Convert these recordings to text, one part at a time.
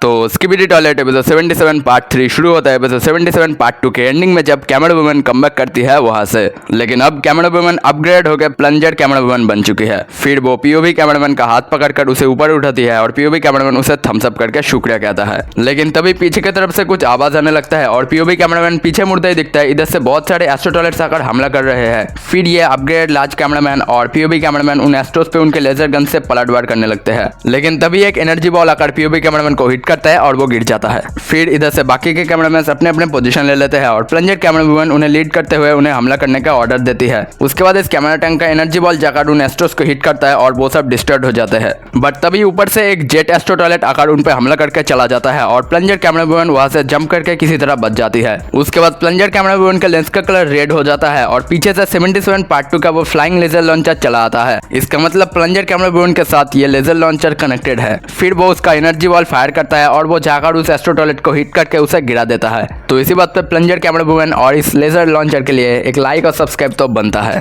तो skibidi toilet episode 77 part 3 शुरू होता है एपिसोड 77 पार्ट 2 के एंडिंग में जब कैमरा वुमन कमबैक करती है वहां से। लेकिन अब कैमरा वुमन अपग्रेड होकर प्लंजर कैमरा वुमन बन चुकी है। फिर वो पीओवी कैमरामैन का हाथ पकड़कर उसे ऊपर उठाती है और पीओवी कैमरामैन उसे थम्स अप करके शुक्रिया कहता है। लेकिन तभी पीछे की तरफ से कुछ आवाज आने लगता है और पीओवी कैमरामैन पीछे मुड़ते ही दिखता है। इधर से बहुत सारे एस्ट्रो टॉयलेट्स आकर हमला कर रहे हैं। फिर ये अपग्रेड लार्ज कैमरामैन और पीओवी कैमरामैन उन एस्ट्रोस पे उनके लेजर गन से पलटवार करने लगते हैं। लेकिन तभी एक एनर्जी बॉल आकर पीओवी कैमरामैन को हिट करता है और वो गिर जाता है। फिर इधर से बाकी के कैमरामैन अपने अपने पोजीशन ले लेते हैं और प्लंजर कैमरा वुमन उन्हें लीड करते हुए उन्हें हमला करने का ऑर्डर देती है। उसके बाद इस कैमरा टैंक का एनर्जी बॉल जाकर उन एस्ट्रोस को हिट करता है और वो सब डिस्टर्ब हो जाते हैं। बट तभी ऊपर से एक जेट एस्ट्रो टॉयलेट आकर उन पे हमला करके चला जाता है और प्लंजर कैमरा वुमन वहां से जंप करके किसी तरह बच जाती है। उसके बाद प्लंजर कैमरा वुमन का लेंस का कलर रेड हो जाता है और पीछे से 77 पार्ट 2 का वो फ्लाइंग लेजर लॉन्चर चला आता है। इसका मतलब प्लंजर कैमरा वुमन के साथ ये लेजर लॉन्चर कनेक्टेड है। फिर वो उसका एनर्जी बॉल फायर करता है और वो जाकर उस एस्ट्रो टॉयलेट को हिट करके उसे गिरा देता है। तो इसी बात पे प्लंजर कैमरा वुमन और इस लेजर लॉन्चर के लिए एक लाइक और सब्सक्राइब तो बनता है।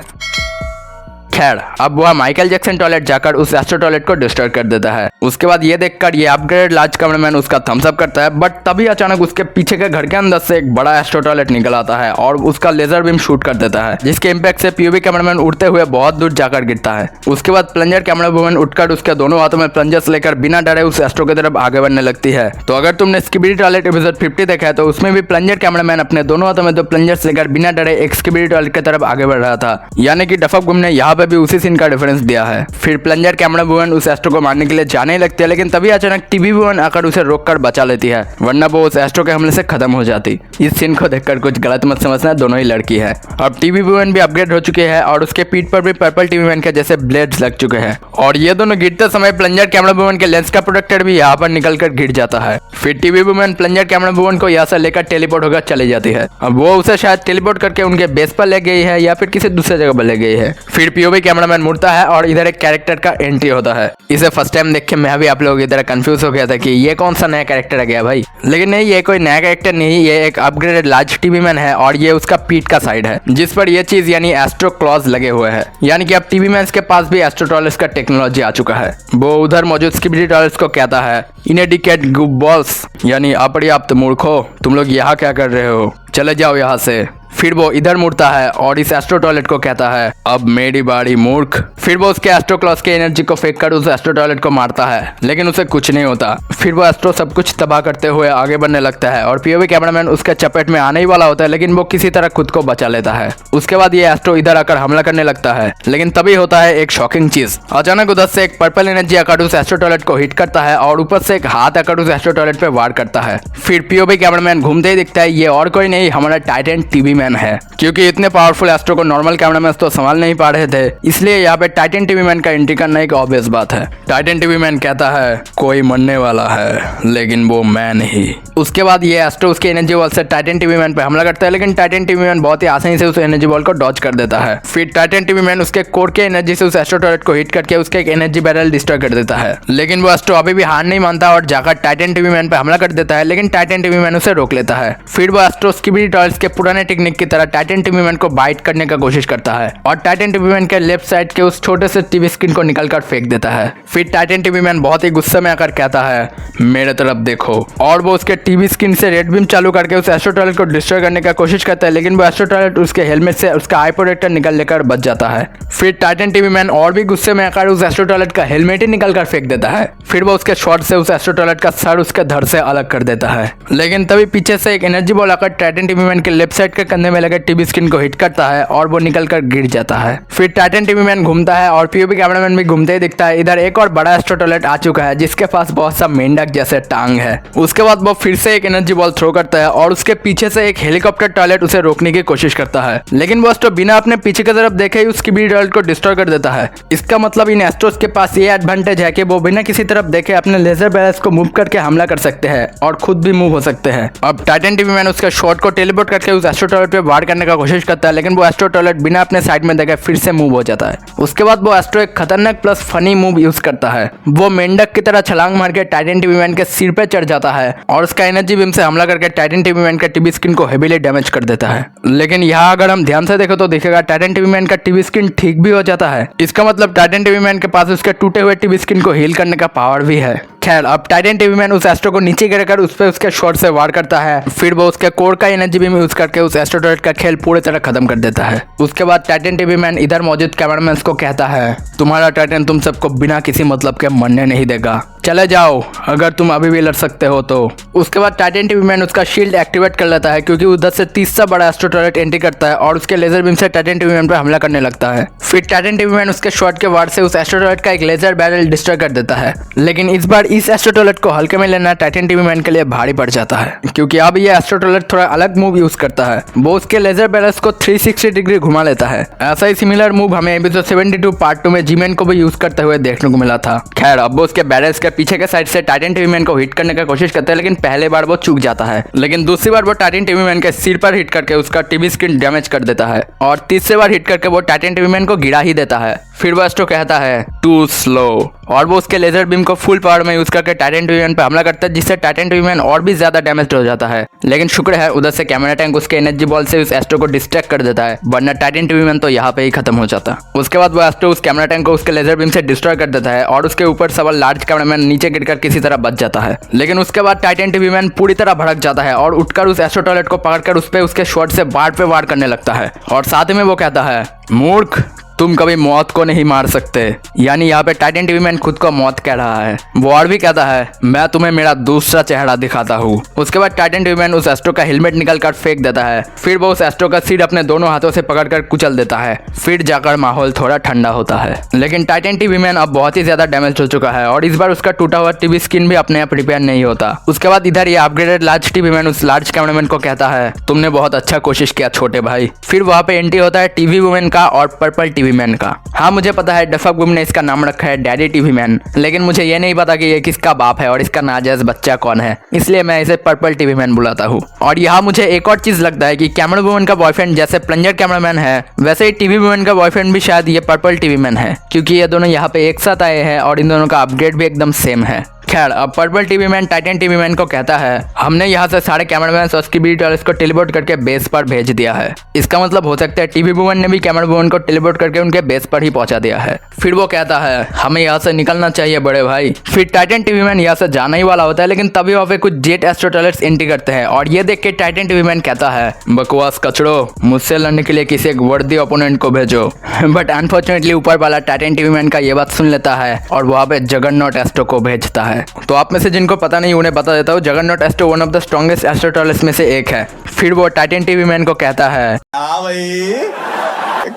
खैर अब वह माइकल जैक्सन टॉयलेट जाकर उस एस्ट्रो टॉयलेट को डिस्ट्रॉय कर देता है। उसके बाद ये देखकर ये अपग्रेड लार्ज कैमरामैन उसका थम्स अप करता है। बट तभी अचानक उसके पीछे के घर के अंदर से एक बड़ा एस्ट्रो टॉयलेट निकल आता है और उसका लेजर बीम शूट कर देता है, जिसके इम्पैक्ट से पीओवी कैमरामैन उड़ते हुए बहुत दूर जाकर गिरता है। उसके बाद प्लंजर कैमरा वुमन उठकर उसके दोनों हाथों में प्लंजर्स लेकर बिना डरे उस एस्ट्रो की तरफ आगे बढ़ने लगती है। तो अगर तुमने स्किबिडी टॉयलेट एपिसोड 50 देखा है तो उसमें भी प्लंजर कैमरामैन अपने दोनों हाथों में दो प्लंजर्स लेकर बिना डरे एक स्किबिडी टॉयलेट की तरफ आगे बढ़ रहा था। यानी कि डफक गुम ने यहाँ पे भी उसी सीन का रेफरेंस दिया है। फिर प्लंजर कैमरा वुमन उस एस्ट्रो को मारने के लिए जाने ही लगती है, लेकिन तभी अचानक टीवी वुमन आकर उसे रोककर बचा लेती है, वरना वो उस एस्ट्रो के हमले से खत्म हो जाती। इस सीन को देखकर कुछ गलत मत समझना, दोनों ही लड़की है। अब टीवी वुमन भी अपग्रेड हो चुकी है और उसके पीठ पर भी पर्पल टीवी वुमन के जैसे ब्लेड्स लग चुके हैं। और ये दोनों गिरते समय प्लंजर कैमरा वुमन के लेंस का प्रोटेक्टर भी यहाँ पर निकल कर गिर जाता है। फिर TV woman plunger camera woman को यहाँ से लेकर टेलीपोर्ट होकर चली जाती है। अब वो उसे शायद टेलीपोर्ट करके उनके बेस पर ले गई है या फिर किसी दूसरे जगह पर ले गई है। फिर पीओवी कैमरामैन मुड़ता है और इधर एक कैरेक्टर का एंट्री होता है। इसे फर्स्ट टाइम देख के मैं भी आप लोगों की तरह कंफ्यूज हो गया था कि ये कौन सा नया कैरेक्टर आ गया भाई। लेकिन नहीं, ये कोई नया कैरेक्टर नहीं, ये एक अपग्रेडेड लार्ज टीवी मैन है और ये उसका पीठ का साइड है जिस पर ये चीज यानी एस्ट्रो क्लॉज लगे हुए हैं। यानी कि अब टीवी मैन के पास भी एस्ट्रो टॉयलेट्स का टेक्नोलॉजी आ चुका है। वो उधर मौजूद स्किबिडी टॉयलेट्स को कहता है, इनएडिकेट गुब्बॉल्स यानी अपर्याप्त मूर्खों, तुम लोग यहाँ क्या कर रहे हो, चले जाओ यहाँ से। फिर वो इधर मुड़ता है और इस एस्ट्रो टॉयलेट को कहता है, अब मेरी बारी मूर्ख। फिर वो उसके एस्ट्रो क्लॉज के एनर्जी को फेंक कर उस एस्ट्रो टॉयलेट को मारता है, लेकिन उसे कुछ नहीं होता। फिर वो एस्ट्रो सब कुछ तबाह करते हुए आगे बढ़ने लगता है और पीओवी कैमरामैन उसके चपेट में आने ही वाला होता है, लेकिन वो किसी तरह खुद को बचा लेता है। उसके बाद ये एस्ट्रो इधर आकर हमला करने लगता है, लेकिन तभी होता है एक शॉकिंग चीज। अचानक उधर से एक पर्पल एनर्जी आकर उस एस्ट्रो टॉयलेट को हिट करता है और ऊपर से एक हाथ आकर उस एस्ट्रो टॉयलेट पे वार करता है। फिर पीओवी कैमरामैन घूमते ही दिखता है, ये और कोई नहीं हमारा टाइटन टीवी मैन है। क्योंकि इतने पावरफुल एस्ट्रो को नॉर्मल कैमरामैन तो संभाल नहीं पा रहे थे, इसलिए यहाँ पे टाइटन टीवी मैन का एंट्री करना एक ऑब्वियस बात है। टाइटन टीवी मैन कहता है, कोई मरने वाला है लेकिन वो मैं नहीं। उसके बाद ये एस्ट्रो उसके एनर्जी बॉल से टाइटन टीवी मैन पे हमला करता है, लेकिन टाइटन टीवी मैन बहुत ही आसानी से उस एनर्जी बॉल को डॉज कर देता है। फिर टाइटन टीवी मैन उसके कोर के एनर्जी से उस एस्ट्रो टॉयलेट को हिट करके उसके एक एनर्जी बैरल डिस्ट्रॉय कर देता है। लेकिन वो एस्ट्रो अभी भी हार नहीं मानता और जाकर टाइटन टीवी मैन पे हमला कर देता है, लेकिन टाइटन टीवी मैन उसे रोक लेता है। फिर वो एस्ट्रो स्किबिडी टॉयलेट्स के पुराने टेक्निक की तरह टाइटन टीवी मैन को बाइट करने का कोशिश करता है और टाइटन टीवी मैन के लेफ्ट साइड के उस छोटे से टीवी स्क्रीन को निकालकर फेंक देता है। फिर टाइटन टीवी मैन बहुत ही गुस्से में आकर कहता है, मेरे तरफ देखो, और वो उसके टीवी स्क्रीन से रेड बीम चालू करके उस एस्ट्रो टॉयलेट को डिस्ट्रॉय करने का कोशिश करता है, लेकिन वो एस्ट्रो टॉयलेट उसके हेलमेट से उसका आई प्रोटेक्टर निकल लेकर बच जाता है। फिर टाइटन टीवी मैन और भी गुस्से में आकर उस एस्ट्रो टॉयलेट का हेलमेट ही निकालकर फेंक देता है। फिर वो उसके शॉट से उस एस्ट्रो टॉयलेट का सर उसके धड़ से अलग कर देता है, लेकिन तभी पीछे से एक एनर्जी बॉल आकर टाइटन टीवी मैन के लेफ्ट साइड के कंधे में लगे टीवी स्क्रीन को हिट करता है और वो निकलकर गिर जाता है। फिर टाइटन टीवी मैन घूमता है और पीओवी कैमरामैन भी घूमते ही दिखता है। इधर एक और बड़ा एस्ट्रो टॉयलेट आ चुका है जिसके पास बहुत सा मेंढक जैसे टांग है। उसके बाद वो फिर से एक एनर्जी बॉल थ्रो करता है और उसके पीछे से एक हेलीकॉप्टर टॉयलेट उसे रोकने की कोशिश करता है, लेकिन वो एस्ट्रो बिना अपने पीछे की तरफ देखे ही उसकी भी टॉयलेट को डिस्ट्रॉय कर देता है। इसका मतलब इन एस्ट्रोस के पास ये एडवांटेज है कि वो बिना किसी तरफ देखे अपने लेजर बैरल्स को मूव करके हमला कर सकते हैं और खुद भी मूव हो सकते हैं। अब टाइटन टीवी मैन उसके शॉट को टेलीपोर्ट करके उस एस्ट्रो टॉयलेट पे वार करने का कोशिश करता है, लेकिन वो एस्ट्रो टॉयलेट बिना अपने साइड में देखे फिर से मूव हो जाता है। उसके बाद वो एस्ट्रो एक खतरनाक प्लस फनी मूव यूज करता है। वो मेंढक की तरह छलांग मार के टाइटन टीवी मैन के सिर पे चढ़ जाता है और उसका एनर्जी बीम से हमला करके टाइटन टीवी मैन का टीवी स्क्रीन को हेवीली डैमेज कर देता है। लेकिन यहाँ अगर हम ध्यान से देखें तो दिखेगा टाइटन टीवी मैन का टीवी स्क्रीन ठीक भी हो जाता है। इसका मतलब टाइटन टीवी मैन के पास उसके टूटे हुए टीवी स्क्रीन को हील करने का पावर भी है। खैर अब टाइटन टीवी मैन उस एस्ट्रो को नीचे गिरकर उस पर उसके शॉट से वार करता है। फिर वो उसके कोर का एनर्जी बीम यूज करके उस एस्ट्रो टॉयलेट का खेल पूरी तरह खत्म कर देता है। उसके बाद टाइटन टीवी मैन इधर मौजूद कैमरामैन को कहता है, तुम्हारा टाइटन तुम सबको बिना किसी मतलब के मरने नहीं देगा, चले जाओ अगर तुम अभी भी लड़ सकते हो तो। उसके बाद टाइटन टीवी मैन उसका शील्ड एक्टिवेट कर लेता है क्योंकि उधर से तीसरा बड़ा एस्ट्रो टॉयलेट एंट्री करता है और उसके लेजर बीम से टाइटन टीवी मैन पर हमला करने लगता है। फिर टाइटन टीवी मैन उसके शॉट के वार से उस एस्ट्रो टॉयलेट का एक लेजर बैरल डिस्ट्रॉय कर देता है। लेकिन इस बार इस एस्ट्रो टॉयलेट को हल्के में लेना टाइटन टीवी मैन के लिए भारी पड़ जाता है क्योंकि अब ये एस्ट्रो टॉयलेट थोड़ा अलग मूव यूज करता है। वो उसके लेजर बैरल्स को 360 डिग्री घुमा लेता है। ऐसा ही सिमिलर मूव हमें एपिसोड 72 पार्ट 2 में जी-मैन को भी यूज करते हुए देखने को मिला था। खैर अब वो उसके बैरल्स के पीछे के साइड से टाइटन टीवी मैन को हिट करने की कोशिश करता है, लेकिन पहले बार वो चूक जाता है। लेकिन दूसरी बार वो टाइटन टीवी मैन के सिर पर हिट करके उसका टीवी स्क्रीन डैमेज कर देता है और तीसरी बार हिट करके वो टाइटन टीवी मैन को गिरा ही देता है। फिर वो एस्ट्रो कहता है टू स्लो और वो उसके लेजर बीम को फुल पावर में यूज करके टाइटन टीवी मैन पर हमला करता है, जिससे टाइटन टीवी मैन और भी ज्यादा डैमेज हो जाता है। लेकिन शुक्र है उधर से कैमरा टैंक उसके एनर्जी बॉल से उस एस्ट्रो को डिस्ट्रैक्ट कर देता है, वरना टाइटन टीवी मैन तो यहाँ पे ही खत्म हो जाता। उसके बाद वो एस्ट्रो उस कैमरा टैंक को उसके लेजर बीम से डिस्ट्रॉय कर देता है और उसके ऊपर सवार लार्ज कैमरामैन नीचे गिरकर किसी तरह बच जाता है। लेकिन उसके बाद टाइटन टीवी मैन पूरी तरह भड़क जाता है और उठकर उस एस्ट्रो टॉयलेट को पकड़कर उस पे उसके शॉट से बार पे वार करने लगता है और साथ में वो कहता है, मूर्ख तुम कभी मौत को नहीं मार सकते। यानी यहाँ पे टाइटन टीवी मैन खुद को मौत कह रहा है। वो और भी कहता है, मैं तुम्हें मेरा दूसरा चेहरा दिखाता हूँ। उसके बाद टाइटन टीवी मैन उस एस्ट्रो का हेलमेट निकल कर फेंक देता है। फिर वो उस एस्ट्रो का सिर अपने दोनों हाथों से पकड़कर कुचल देता है। फिर जाकर माहौल थोड़ा ठंडा होता है। लेकिन टाइटन टीवी मैन अब बहुत ही ज्यादा डैमेज हो चुका है और इस बार उसका टूटा हुआ टीवी स्क्रीन भी अपने आप रिपेयर नहीं होता। उसके बाद इधर ये अपग्रेडेड लार्ज टीवी मैन उस लार्ज कैमरामैन को कहता है, तुमने बहुत अच्छा कोशिश किया छोटे भाई। फिर वहाँ पे एंट्री होता है टीवी वुमेन का और पर्पल टीवी मैन का। हाँ मुझे पता है डफक बुम ने इसका नाम रखा है डैडी टीवी मैन, लेकिन मुझे ये नहीं पता कि ये किसका बाप है और इसका नाजायज बच्चा कौन है, इसलिए मैं इसे पर्पल टीवी मैन बुलाता हूँ। और यहाँ मुझे एक और चीज लगता है कि कैमरा वुमन का बॉयफ्रेंड जैसे प्लंजर कैमरामैन है, वैसे ही टीवी वुमन का बॉयफ्रेंड भी शायद ये पर्पल टीवी मैन है, क्योंकि ये दोनों यहाँ पे एक साथ आए हैं और इन दोनों का अपग्रेड भी एकदम सेम है। खैर अब purple TV man Titan TV man को कहता है, हमने यहाँ से सारे कैमरामैन और स्कीबीडी और इसको टेलीपोर्ट करके बेस पर भेज दिया है। इसका मतलब हो सकता है टीवी वुमन ने भी कैमरा वुमन को टेलीपोर्ट करके उनके बेस पर ही पहुंचा दिया है। फिर वो कहता है, हमें यहाँ से निकलना चाहिए बड़े भाई। फिर टाइटन टीवी मैन यहाँ से जाना ही वाला होता है, लेकिन तभी वहाँ पे कुछ जेट एस्ट्रो टॉयलेट्स एंट्री करते हैं और ये देख के टाइटन टीवी मैन कहता है, बकवास कचड़ो, मुझसे लड़ने के लिए किसी एक वर्दी ओपोनेंट को भेजो। बट अनफॉर्चुनेटली ऊपर वाला टाइटन टीवी मैन का ये बात सुन लेता है और वहाँ पे जगरनॉट एस्ट्रो को भेजता है। तो आप में से जिनको पता नहीं उन्हें बता देता हूँ, juggernaut astro one of the strongest astro toilets में से एक है। फिर वो टाइटन टीवी मैन को कहता है, हाँ भाई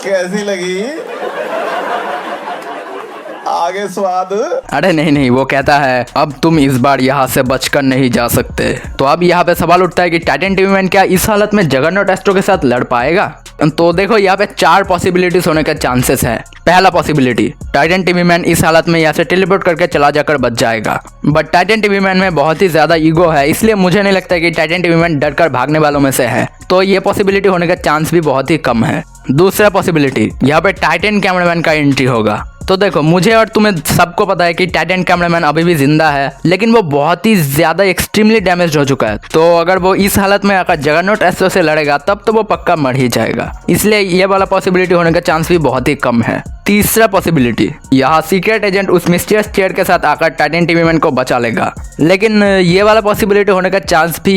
कैसी लगी आगे स्वाद? अरे नहीं, वो कहता है, अब तुम इस बार यहाँ से बचकर नहीं जा सकते। तो अब यहाँ पे सवाल उठता है कि टाइटन टीवी मैन क्या इस हालत में जगरनॉट एस्ट्रो के साथ लड़ पाएगा? तो देखो यहाँ पे 4 पॉसिबिलिटीज होने के चांसेस है। पहला पॉसिबिलिटी, टाइटन टीवी मैन इस हालत में यहाँ से टेलीपोर्ट करके चला जाकर बच जाएगा। बट टाइटन टीवी मैन में बहुत ही ज्यादा ईगो है, इसलिए मुझे नहीं लगता कि टाइटन टीवी मैन डर कर भागने वालों में से है, तो ये पॉसिबिलिटी होने का चांस भी बहुत ही कम है। दूसरा पॉसिबिलिटी, यहाँ पे टाइटन कैमरामैन का एंट्री होगा। तो देखो मुझे और तुम्हें सबको पता है कि टाइटन कैमरामैन अभी भी जिंदा है, लेकिन वो बहुत ही ज्यादा एक्सट्रीमली डैमेज हो चुका है। तो अगर वो इस हालत में आकर जगरनॉट एस्ट्रो से लड़ेगा तब तो वो पक्का मर ही जाएगा, इसलिए ये वाला पॉसिबिलिटी होने का चांस भी बहुत ही कम है। तीसरा पॉसिबिलिटी, यहाँ सीक्रेट एजेंट उस मिस्टीरियस चेयर के साथ आकर टाइटन टीवी मैन को बचा लेगा, लेकिन ये वाला पॉसिबिलिटी होने का चांस भी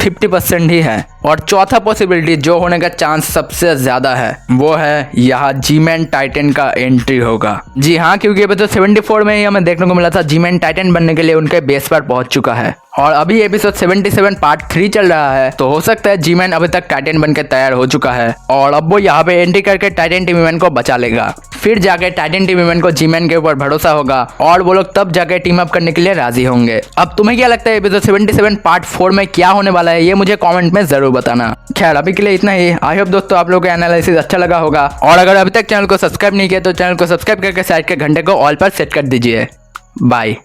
50% ही है। और चौथा पॉसिबिलिटी जो होने का चांस सबसे ज्यादा है वो है यहाँ जी-मैन टाइटन का एंट्री होगा। जी हाँ, क्योंकि अभी तो 74 में ही हमें देखने को मिला था जी-मैन टाइटन बनने के लिए उनके बेस पर पहुंच चुका है और अभी एपिसोड 77 पार्ट 3 चल रहा है, तो हो सकता है जी-मैन अभी तक टाइटन बनकर तैयार हो चुका है और अब वो यहाँ पे एंट्री करके टाइटन टीवी मैन को बचा लेगा। फिर जाके टाइटन टीवी मैन को जी-मैन के ऊपर भरोसा होगा और वो लोग तब जाके टीम अप करने के लिए राजी होंगे। अब तुम्हें क्या लगता है एपिसोड 77 पार्ट 4 में क्या होने वाला है, ये मुझे कमेंट में जरूर बताना। खैर अभी के लिए इतना ही। आई होप दोस्तों आप लोगों को एनालिसिस अच्छा लगा होगा और अगर अभी तक चैनल को सब्सक्राइब नहीं किया तो चैनल को सब्सक्राइब करके साइड के घंटे को ऑल पर सेट कर दीजिए। बाय।